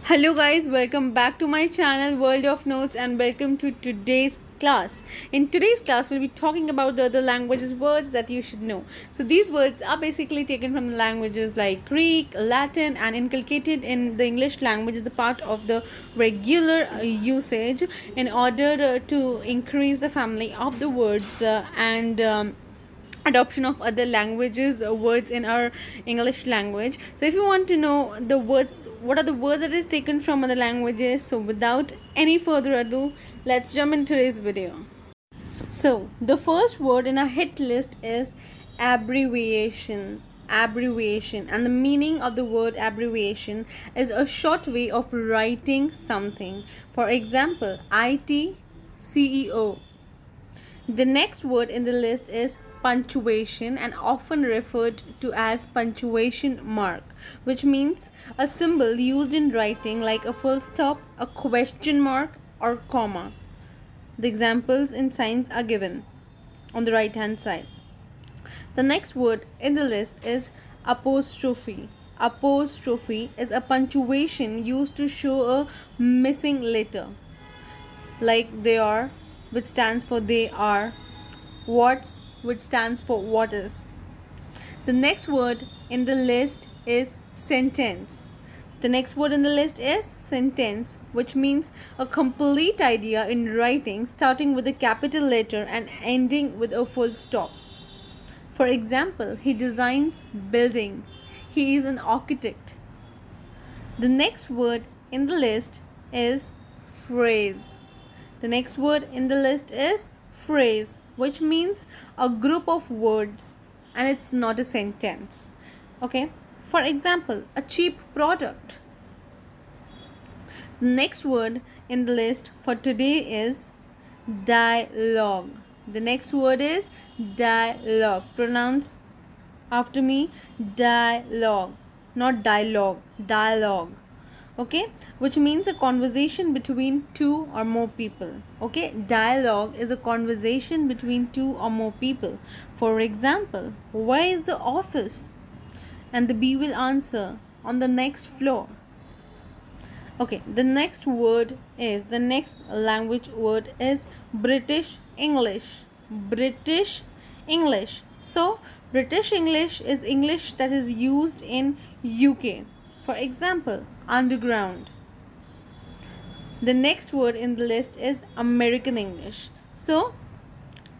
Hello guys, welcome back to my channel World of Notes and welcome to today's class. In today's class we'll be talking about the other languages words that you should know. So these words are basically taken from the languages like Greek, Latin and inculcated in the English language as a part of the regular usage in order to increase the family of the words and adoption of other languages words in our English language. So if you want to know the words, what are the words that is taken from other languages, so without any further ado, let's jump into today's video. So the first word in our hit list is abbreviation. Abbreviation, and the meaning of the word abbreviation is a short way of writing something. For example, ITCEO. The next word in the list is punctuation, and often referred to as punctuation mark, which means a symbol used in writing like a full stop, a question mark or comma. The examples in signs are given on the right hand side. The next word in the list is apostrophe. Apostrophe is a punctuation used to show a missing letter, like they are, which stands for they are, what's, which stands for what is. The next word in the list is sentence. The next word in the list is sentence, which means a complete idea in writing starting with a capital letter and ending with a full stop. For example, he designs building. He is an architect. The next word in the list is phrase. The next word in the list is phrase, which means a group of words and it's not a sentence. Okay, for example, a cheap product. The next word in the list for today is dialogue. The next word is dialogue. Pronounce after me, dialogue, not dialogue, dialogue. Okay, which means a conversation between two or more people. Okay, dialogue is a conversation between two or more people. For example, where is the office? And the B will answer, on the next floor. Okay, the next language word is British English. British English. So British English is English that is used in UK. For example, underground. The next word in the list is American English. So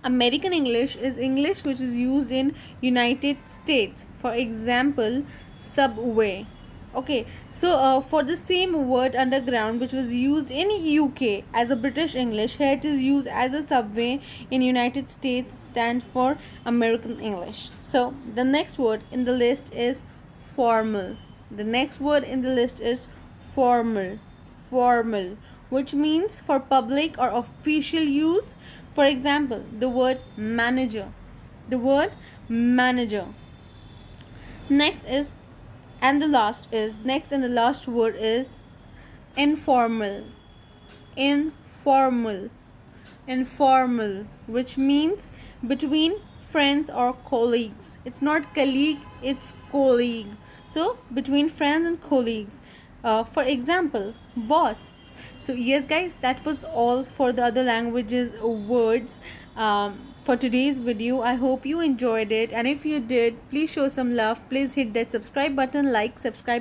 American English is English which is used in United States. For example, subway. Okay, so for the same word underground, which was used in UK as a British English, here it is used as a subway in United States, stand for American English. So the next word in the list is formal. The next word in the list is formal. Formal, which means for public or official use. For example, the word manager. The word manager. Next and the last word is informal. Informal. Informal, which means between friends or colleagues. It's not colleague, it's colleague. So between friends and colleagues. For example, boss. So yes guys, that was all for the other languages words for today's video. I hope you enjoyed it, and if you did, please show some love. Please hit that subscribe button, like, subscribe.